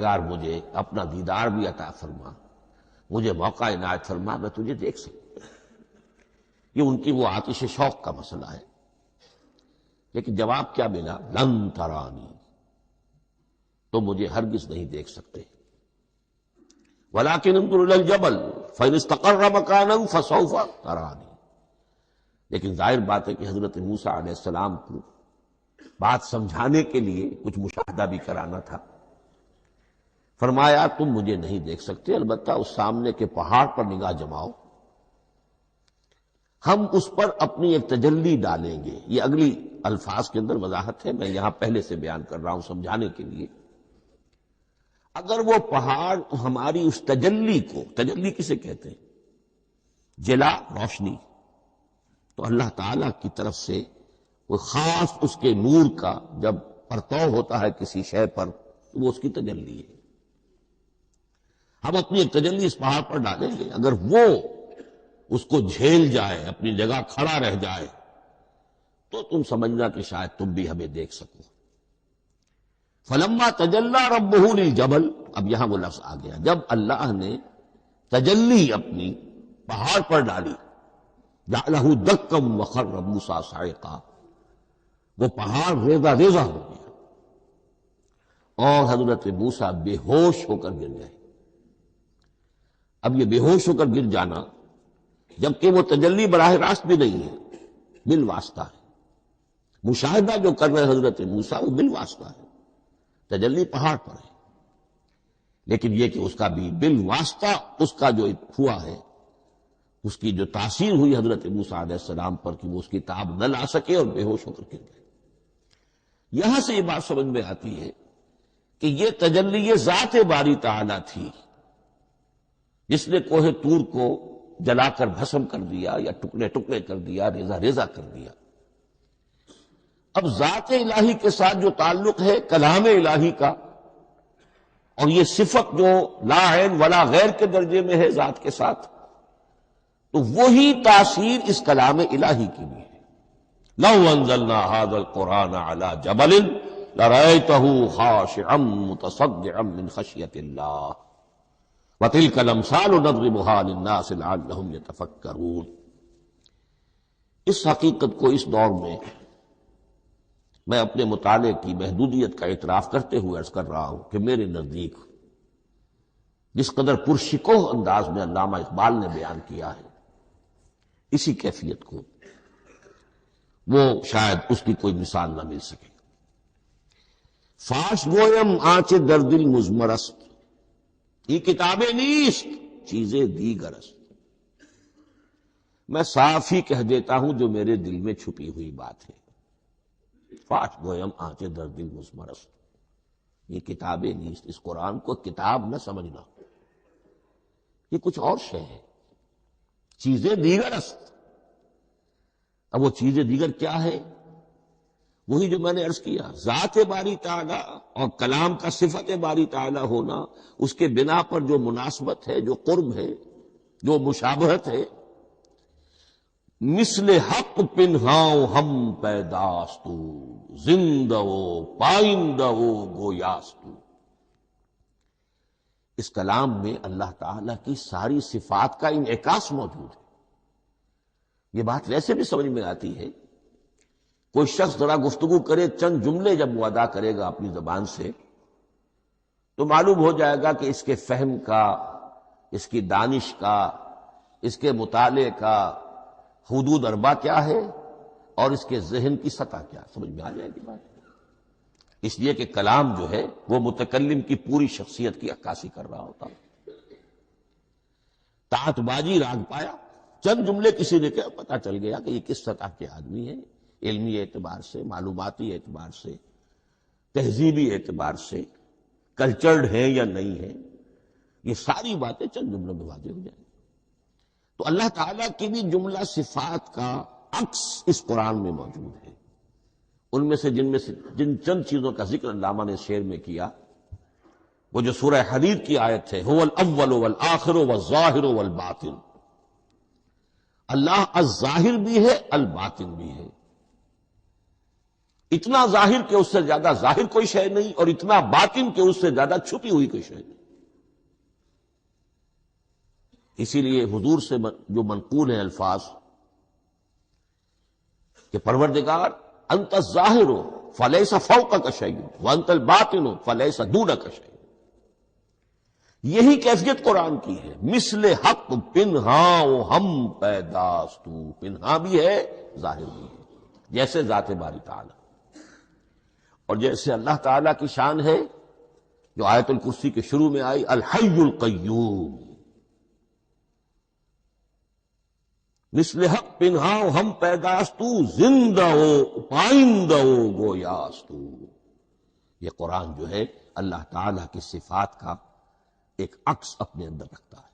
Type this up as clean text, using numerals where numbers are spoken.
پروردگار مجھے اپنا دیدار بھی عطا فرما، مجھے موقع عنایت فرما، میں تجھے دیکھ سکوں۔ یہ ان کی وہ آتش شوق کا مسئلہ ہے۔ لیکن جواب کیا ملا؟ لن ترانی، تو مجھے ہرگز نہیں دیکھ سکتے۔ وَلَٰكِنِ انظُرْ إِلَى الْجَبَلِ فَإِنِ اسْتَقَرَّ مَكَانَهُ فَسَوْفَ تَرَانِي۔ لیکن ظاہر بات ہے کہ حضرت موسیٰ علیہ السلام کو بات سمجھانے کے لیے کچھ مشاہدہ بھی کرانا تھا۔ فرمایا تم مجھے نہیں دیکھ سکتے، البتہ اس سامنے کے پہاڑ پر نگاہ جماؤ، ہم اس پر اپنی ایک تجلی ڈالیں گے۔ یہ اگلی الفاظ کے اندر وضاحت ہے، میں یہاں پہلے سے بیان کر رہا ہوں سمجھانے کے لیے۔ اگر وہ پہاڑ ہماری اس تجلی کو، تجلی کسے کہتے ہیں؟ جلا، روشنی، تو اللہ تعالی کی طرف سے وہ خاص اس کے نور کا جب پرتو ہوتا ہے کسی شے پر تو وہ اس کی تجلی ہے۔ ہم اپنی ایک تجلی اس پہاڑ پر ڈالیں گے، اگر وہ اس کو جھیل جائے، اپنی جگہ کھڑا رہ جائے، تو تم سمجھنا کہ شاید تم بھی ہمیں دیکھ سکو۔ فلما تجلی ربہ للجبل، اب یہاں وہ لفظ آ گیا، جب اللہ نے تجلی اپنی پہاڑ پر ڈالی، جعلہ دکا وخر موسیٰ صعقا، وہ پہاڑ ریزہ ریزہ ہو گیا اور حضرت موسیٰ بے ہوش ہو کر گر گئے۔ اب یہ بے ہوش ہو کر گر جانا، جبکہ وہ تجلی براہ راست بھی نہیں ہے، بالواسطہ ہے۔ مشاہدہ جو کر رہے حضرت موسیٰ وہ بالواسطہ ہے، تجلی پہاڑ پر ہے، لیکن یہ کہ اس کا بھی بالواسطہ اس کا جو ہوا ہے، اس کی جو تاثیر ہوئی حضرت موسیٰ علیہ السلام پر کہ وہ اس کی تاب نہ لا سکے اور بے ہوش ہو کر گر گئے۔ یہاں سے یہ بات سمجھ میں آتی ہے کہ یہ تجلی یہ ذات باری تعالیٰ تھی جس نے کوہ طور کو جلا کر بھسم کر دیا یا ٹکڑے ٹکڑے کر دیا، ریزہ ریزہ کر دیا۔ اب ذات الہی کے ساتھ جو تعلق ہے کلام الہی کا، اور یہ صفت جو لا عین ولا غیر کے درجے میں ہے ذات کے ساتھ، تو وہی تاثیر اس کلام الہی کی بھی ہے۔ لو انزلنا هذا القرآن على جبل لرأيته خاشعا متصدعا من خشية الله وتلك الأمثال نضربها للناس لعلهم يتفكرون۔ اس حقیقت کو اس دور میں میں اپنے مطالعے کی محدودیت کا اعتراف کرتے ہوئے عرض کر رہا ہوں کہ میرے نزدیک جس قدر پرشکوہ انداز میں علامہ اقبال نے بیان کیا ہے، اسی کیفیت کو وہ شاید اس کی کوئی مثال نہ مل سکے۔ فاش گویم آنچ در دل مزمرست، یہ کتابیں نیست چیزیں دیگر است۔ میں صاف ہی کہہ دیتا ہوں جو میرے دل میں چھپی ہوئی بات ہے۔ فاش گویم آنچ در دل مزمرست، یہ کتابیں نیست، اس قرآن کو کتاب نہ سمجھنا، یہ کچھ اور شے ہے، چیزیں دیگر است۔ اب وہ چیزیں دیگر کیا ہے؟ وہی جو میں نے عرض کیا، ذات باری تعالی اور کلام کا صفت باری تعالی ہونا، اس کے بنا پر جو مناسبت ہے، جو قرب ہے، جو مشابہت ہے۔ مثل حق پنہاؤ ہم پیداستو، زندہ و پائندہ و گویاستو۔ اس کلام میں اللہ تعالی کی ساری صفات کا انعکاس موجود ہے۔ یہ بات ویسے بھی سمجھ میں آتی ہے، کوئی شخص ذرا گفتگو کرے، چند جملے جب وہ ادا کرے گا اپنی زبان سے، تو معلوم ہو جائے گا کہ اس کے فہم کا، اس کی دانش کا، اس کے مطالعے کا حدود اربع کیا ہے اور اس کے ذہن کی سطح کیا، سمجھ میں آ جائے گی بات۔ اس لیے کہ کلام جو ہے وہ متکلم کی پوری شخصیت کی عکاسی کر رہا ہوتا۔ تات بازی راگ پایا، چند جملے کسی نے کہا، پتہ چل گیا کہ یہ کس سطح کے آدمی ہے، علمی اعتبار سے، معلوماتی اعتبار سے، تہذیبی اعتبار سے، کلچرڈ ہیں یا نہیں ہیں، یہ ساری باتیں چند جملوں میں واضح ہو جائیں گی۔ تو اللہ تعالیٰ کی بھی جملہ صفات کا عکس اس قرآن میں موجود ہے۔ ان میں سے جن چند چیزوں کا ذکر علامہ نے شعر میں کیا، وہ جو سورہ حدید کی آیت ہے، هو الاول والآخر والظاہر والباطن، اللہ الظاہر بھی ہے، الباطن بھی ہے۔ اتنا ظاہر کہ اس سے زیادہ ظاہر کوئی شے نہیں، اور اتنا باطن کہ اس سے زیادہ چھپی ہوئی کوئی شے نہیں۔ اسی لیے حضور سے جو منقول ہیں الفاظ کہ پروردگار انت الظاہر فلیس فوقک شیء وانت الباطن فلیس دونک شیء، یہی کیفیت قرآن کی ہے۔ مثل حق پنہاں و ہم پیداستو، پنہاں بھی ہے ظاہر بھی ہے، جیسے ذات باری تعالی، اور جیسے اللہ تعالی کی شان ہے جو آیت الکرسی کے شروع میں آئی، الحی القیوم، مثل حق پنہاں و ہم پیداستو، زندہ و پائندہ و گویاستو۔ یہ قرآن جو ہے اللہ تعالی کی صفات کا ایک عکس اپنے اندر رکھتا ہے۔